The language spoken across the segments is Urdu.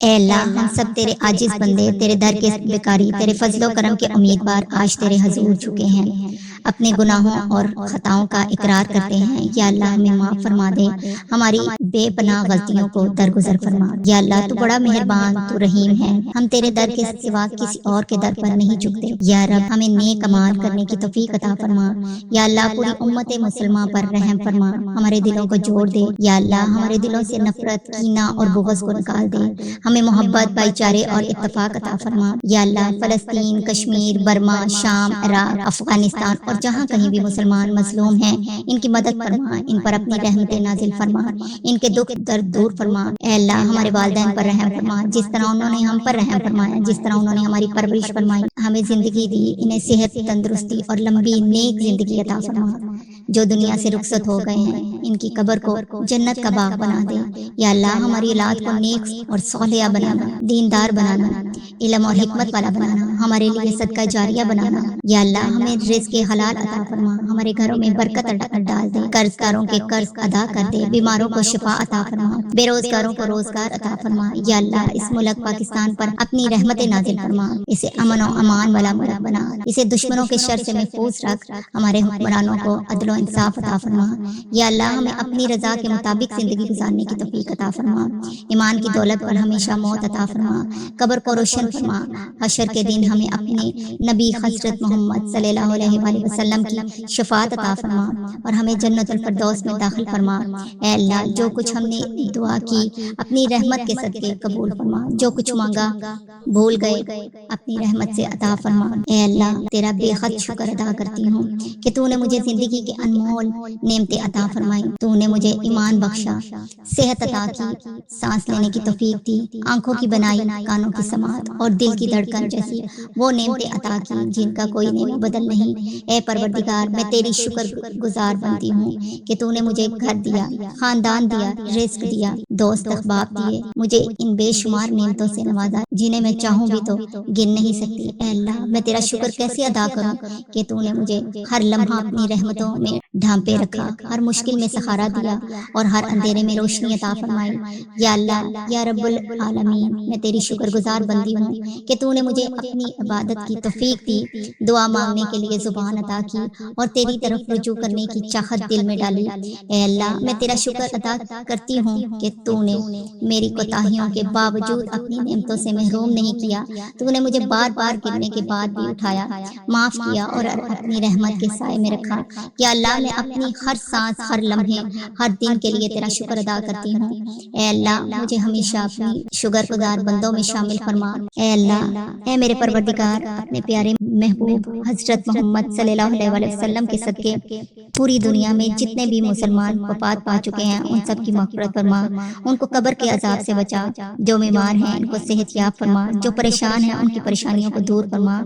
اے اللہ ہم سب تیرے عاجز بندے تیرے در کے بیکاری تیرے فضل و کرم کے امیدوار آج تیرے حضور جھکے ہیں، اپنے گناہوں اور خطاؤں کا اقرار کرتے ہیں۔ یا اللہ ہمیں معاف فرما دے، ہماری بے پناہ غلطیوں کو درگزر فرما۔ یا اللہ تو بڑا مہربان، تو رحیم ہے، ہم تیرے در کے سوا کسی اور کے در پر نہیں جھکتے۔ یا رب ہمیں نیک اعمال کرنے کی توفیق عطا فرما۔ یا اللہ پوری امت مسلمہ پر رحم فرما، ہمارے دلوں کو جوڑ دے۔ یا اللہ ہمارے دلوں سے نفرت، کینہ اور بغض کو نکال دے، ہمیں محبت، بھائی چارے اور اتفاق عطا فرما۔ یا اللہ فلسطین، کشمیر، برما، شام، عراق، افغانستان اور جہاں کہیں بھی مسلمان مظلوم ہیں، ان کی مدد فرما، ان پر اپنی رحمتیں نازل فرما، ان کے دکھ درد دور فرما۔ اے اللہ ہمارے والدین پر رحم فرما، جس طرح انہوں نے ہم پر رحم فرمایا، جس طرح انہوں نے ہماری پرورش فرمائی، ہمیں زندگی دی، انہیں صحت، تندرستی اور لمبی نیک زندگی عطا فرما۔ جو دنیا سے رخصت ہو گئے ہیں ان کی قبر کو جنت کا باغ بنا دے۔ یا اللہ ہماری اولاد کو نیک اور صالحہ بنانا، دیندار بنانا، علم اور حکمت والا بنانا، ہمارے لیے صدقہ جاریہ بنانا۔ یا اللہ ہمیں رزق حلال عطا فرما، ہمارے گھروں میں برکت ڈال دے، قرض داروں کے قرض ادا کر دے، بیماروں کو شفا عطا فرما، بے روزگاروں کو روزگار عطا فرما۔ یا اللہ اس ملک پاکستان پر اپنی رحمت نازل فرما، اسے امن و امان والا ملک بنا، اسے دشمنوں کے شر سے محفوظ رکھ، ہمارے حکمرانوں کو عدل و انصاف عطا فرما۔ یا اللہ ہمیں اپنی رضا کے مطابق زندگی گزارنے کی توفیق عطا فرما، ایمان کی دولت پر ہمیشہ موت عطا فرما، قبر کو روشن فرما، حشر کے دن ہمیں اپنے نبی حضرت محمد صلی اللہ علیہ وآلہ وسلم کی شفاعت عطا فرما اور ہمیں جنت الفردوس میں داخل فرما۔ اے اللہ جو کچھ ہم نے دعا کی اپنی رحمت کے صدقے قبول فرما، جو کچھ مانگا بھول گئے اپنی رحمت سے عطا فرما۔ اے اللہ تیرا بے حد شکر ادا کرتی ہوں کہ تو نے مجھے زندگی کے انمول نعمتیں عطا فرمائی، تو نے مجھے ایمان بخشا، صحت عطا کی، سانس لینے کی توفیق دی، آنکھوں کی بنائی، کانوں کی سماعت اور دل کی دھڑکن جیسی وہ نعمتیں عطا کی جن کا کوئی نعمت بدل نہیں۔ اے پروردگار میں تیری شکر گزار بنتی ہوں کہ تو نے مجھے گھر دیا، خاندان دیا، رزق دیا، دوست احباب دیے، مجھے ان بے شمار نعمتوں سے نوازا جنہیں میں چاہوں بھی تو گن نہیں سکتی۔ اے اللہ میں تیرا شکر کیسے ادا کروں کہ تو نے مجھے ہر لمحہ اپنی رحمتوں میں ڈھانپے رکھا، ہر مشکل میں سہارا دیا اور ہر اندھیرے میں روشنی عطا فرمائی۔ یا اللہ یا رب العالمین میں تیری شکر گزار بندی ہوں کہ تو نے مجھے اپنی عبادت کی توفیق دی، دعا مانگنے کے لیے زبان عطا کی اور تیری طرف رجوع کرنے کی چاہت دل میں ڈالی۔ اے اللہ میں تیرا شکر ادا کرتی ہوں کہ تو نے میری کوتاہیوں کے باوجود اپنی نعمتوں سے محروم نہیں کیا، تو نے مجھے بار بار گرنے کے بعد بھی اٹھایا، معاف کیا اور اپنی رحمت کے سائے میں رکھا۔ یا اللہ میں اپنی ہر سانس، ہر لمحے، ہر دن کے لیے تیرا شکر ادا کرتی ہوں۔ اے اللہ مجھے ہمیشہ اپنی شکر گزار بندوں میں شامل فرما۔ اے اللہ اے میرے پروردگار اپنے پیارے محبوب حضرت محمد صلی اللہ علیہ وآلہ وسلم کے صدقے پوری دنیا میں جتنے بھی مسلمان وفات پا چکے ہیں ان سب کی مغفرت فرما، ان کو قبر کے عذاب سے بچا، جو بیمار ہیں ان کو صحت یاب فرما، جو پریشان ہیں ان کی پریشانیوں کو دور فرما،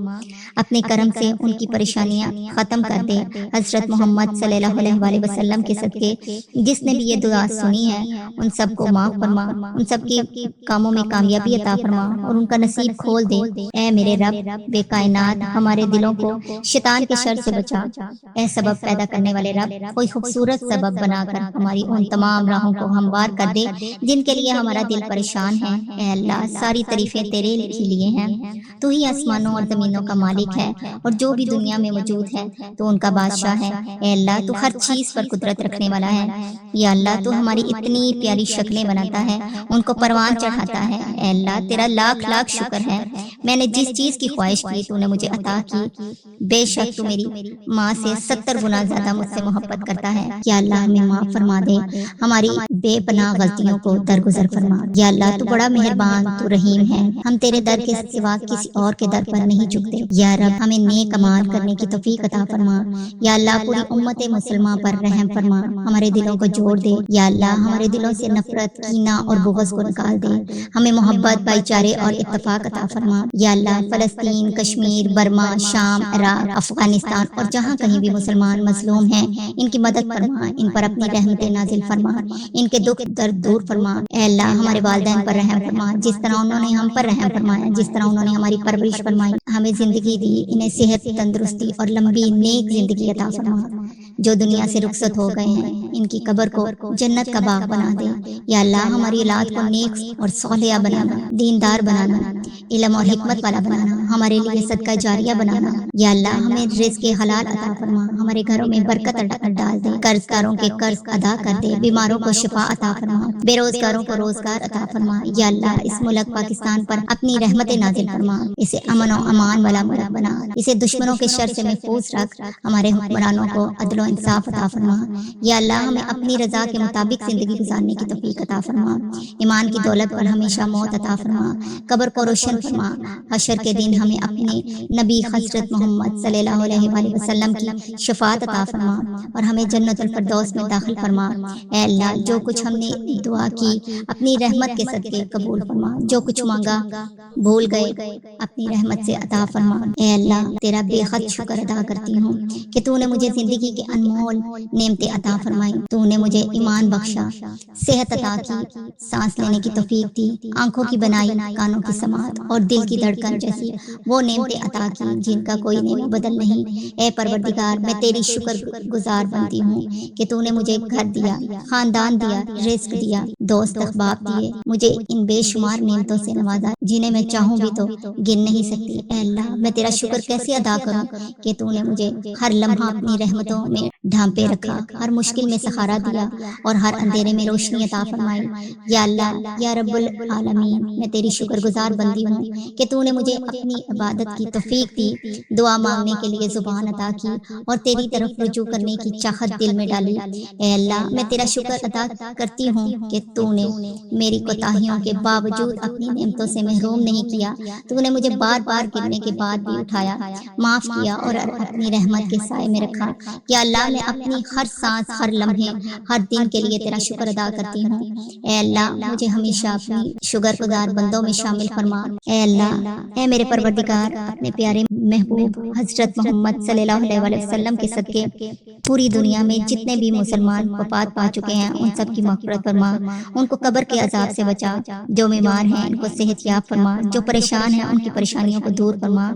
اپنے کرم سے ان کی پریشانیاں ختم کر دے۔ حضرت محمد صلی اللہ علیہ وآلہ وسلم کے صدقے جس نے بھی یہ دعا سنی ہے ان سب کو معاف فرما، ان سب کے کاموں میں کامیابی عطا فرما اور ان کا نصیب کھول دے۔ اے میرے رب بے کائنات ہمارے دلوں کو شیطان کے شر سے بچا۔ اے سبب پیدا کرنے والے رب کوئی خوبصورت سبب بنا کر ہماری ان تمام راہوں کو ہموار کر دے جن کے لیے ہمارا دل پریشان ہے۔ اے اللہ ساری تعریفیں تیرے ہی لیے ہیں، تو ہی آسمانوں اور زمینوں کا مالک ہے اور جو بھی دنیا میں موجود ہے تو ان کا بادشاہ ہے۔ اے اللہ تو ہر چیز پر قدرت رکھنے والا ہے۔ یا اللہ تو ہماری اتنی پیاری شکلیں بناتا ہے، ان کو پروان چڑھاتا ہے۔ اے اللہ تیرا لاکھ لاکھ شکر ہے، میں نے جس چیز کی خواہش کی تو نے مجھے عطا کی۔ بے شک تو میری ماں سے 70 گنا زیادہ مجھ سے محبت کرتا ہے۔ یا اللہ ہمیں معاف فرما دے، ہماری بے پناہ غلطیوں کو درگزر فرما۔ یا اللہ تو بڑا مہربان، تو رحیم ہے، ہم تیرے در کے سوا کسی اور کے در پر نہیں جھکتے۔ یا رب ہمیں نیک اعمال کرنے کی توفیق عطا فرما۔ یا اللہ پوری امت مسلمہ پر رحم فرما، ہمارے دلوں کو جوڑ دے۔ یا اللہ ہمارے دلوں سے نفرت، کینہ اور بغض کو نکال دے، ہمیں محبت، بھائی چارے اور اتفاق عطا فرما۔ یا اللہ فلسطین، کشمیر، برما، شام، عراق، افغانستان اور جہاں کہیں بھی مسلمان مظلوم ہیں ان کی مدد فرما، ان پر اپنی رحمتیں نازل فرما، ان کے دکھ درد دور فرما۔ اے اللہ ہمارے والدین پر رحم فرما، جس طرح انہوں نے ہم پر رحم فرمایا، جس طرح انہوں نے ہماری پرورش فرمائی، ہمیں زندگی دی، انہیں صحت، تندرستی اور لمبی نیک زندگی عطا فرما۔ جو دنیا سے رخصت ہو گئے ہیں ان کی قبر کو جنت کا باغ بنا دے۔ یا اللہ ہماری اولاد کو نیک اور صالحہ بنانا، دیندار بنانا، علم اور حکمت والا بنانا، ہمارے لیے صدقہ جاریہ بنانا۔ یا اللہ ہمیں رزق حلال عطا فرما، ہمارے گھروں میں برکت ڈال دے، قرض داروں کے قرض ادا کر دے، بیماروں کو شفا عطا فرما، بے روزگاروں کو روزگار عطا فرما۔ یا اللہ اس ملک پاکستان پر اپنی رحمت نازل فرما، اسے امن و امان والا ملک بنا، اسے دشمنوں کے شر سے محفوظ رکھ، ہمارے حکمرانوں کو عدل و انصاف عطا فرما۔ یا اللہ ہمیں اپنی رضا کے مطابق زندگی گزارنے کی توفیق عطا فرما، ایمان کی دولت پر ہمیشہ موت عطا فرما، قبر کو روشن فرما، حشر کے دن ہمیں اپنے نبی حضرت محمد صلی اللہ علیہ وآلہ وسلم کی شفاعت عطا فرما اور ہمیں جنت الفردوس میں داخل فرما۔ اے اللہ جو کچھ ہم نے دعا کی اپنی رحمت کے صدقے قبول فرما، جو کچھ مانگا بھول گئے اپنی رحمت سے عطا فرما۔ اے اللہ تیرا بے حد شکر ادا کرتی ہوں کہ تو نے مجھے زندگی کے انمول نعمتیں عطا فرمائی، تو نے مجھے ایمان بخشا، صحت عطا کی، سانس لینے کی توفیق دی، آنکھوں کی بنائی، کانوں کی سماعت اور دل کی دھڑکن جیسی وہ نعمتیں عطا کی جن کا کوئی نعمت بدل نہیں۔ اے پروردگار میں تیری شکر گزار بنتی ہوں کہ تو نے مجھے گھر دیا، خاندان دیا، رزق دیا، دوست احباب دیے، مجھے ان بے شمار نعمتوں سے نوازا جنہیں میں چاہوں بھی تو گن نہیں سکتی۔ اے اللہ میں تیرا شکر کیسے ادا کروں کہ تو نے مجھے ہر لمحہ اپنی رحمتوں میں ڈھانپے رکھا، ہر مشکل میں سہارا دیا اور ہر اندھیرے میں روشنی عطا فرمائی۔ یا اللہ یا رب العالمین میں تیری شکر گزار بندی ہوں کہ تو نے مجھے اپنی عبادت کی توفیق دی، دعا مانگنے کے لیے زبان عطا کی اور تیری طرف رجوع کرنے کی چاہت دل میں ڈالی۔ اے اللہ میں تیرا شکر ادا کرتی ہوں کہ تو نے میری کوتاہیوں کے باوجود اپنی نعمتوں سے محروم نہیں کیا، تو نے مجھے بار بار گرنے کے بعد بھی اٹھایا، معاف کیا اور اپنی رحمت کے سائے میں رکھا۔ یا اللہ میں اپنی ہر سانس، ہر لمحے، ہر دن کے لیے تیرا شکر ادا کرتی ہوں۔ اے اللہ مجھے ہمیشہ اپنی شکر گزار بندوں میں شامل فرما۔ اے اللہ اے میرے پروردگار اپنے پیارے محبوب حضرت محمد صلی اللہ علیہ وآلہ وسلم کے صدقے پوری دنیا میں جتنے بھی مسلمان وفات پا چکے ہیں ان سب کی مغفرت فرما، ان کو قبر کے عذاب سے بچا، جو بیمار ہیں ان کو صحت یاب فرما، جو پریشان ہیں ان کی پریشانیوں کو دور فرما،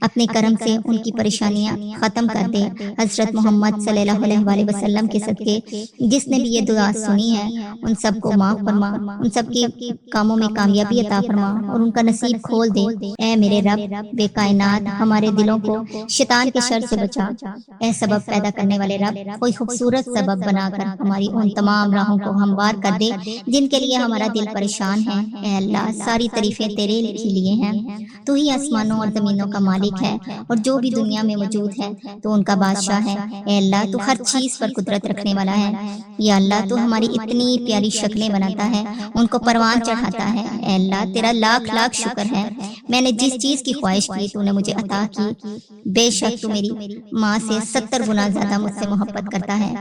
اپنے کرم سے ان کی پریشانیاں ختم کر دے۔ حضرت محمد صلی اللہ علیہ وآلہ وسلم کے صدقے جس نے بھی یہ دعا سنی ہے ان سب کو معاف فرما، ان سب کے کاموں میں کامیابی عطا فرما اور ان کا نصیب کھول دے۔ اے میرے رب بے کائنات ہمارے دلوں کو شیطان کے شر سے بچا۔ اے سبب پیدا کرنے والے رب کوئی خوبصورت سبب بنا کر ہماری ان تمام راہوں کو ہموار کر دے جن کے لیے ہمارا دل پریشان ہے۔ اے اللہ ساری تعریفیں تیرے ہی لیے ہیں، تو ہی آسمانوں اور زمینوں کا مالک ہے اور جو بھی دنیا میں موجود ہے تو ان کا بادشاہ ہے۔ اے اللہ تو ہر چیز پر قدرت رکھنے والا ہے۔ یا اللہ تو ہماری اتنی پیاری شکلیں بناتا ہے، ان کو پروان چڑھاتا ہے۔ اے اللہ تیرا لاکھ لاکھ شکر ہے، میں نے جس چیز کی خواہش کی تو نے مجھے عطا کی۔ بے شک تو میری ماں سے 70 گنا زیادہ مجھ سے محبت کرتا ہے۔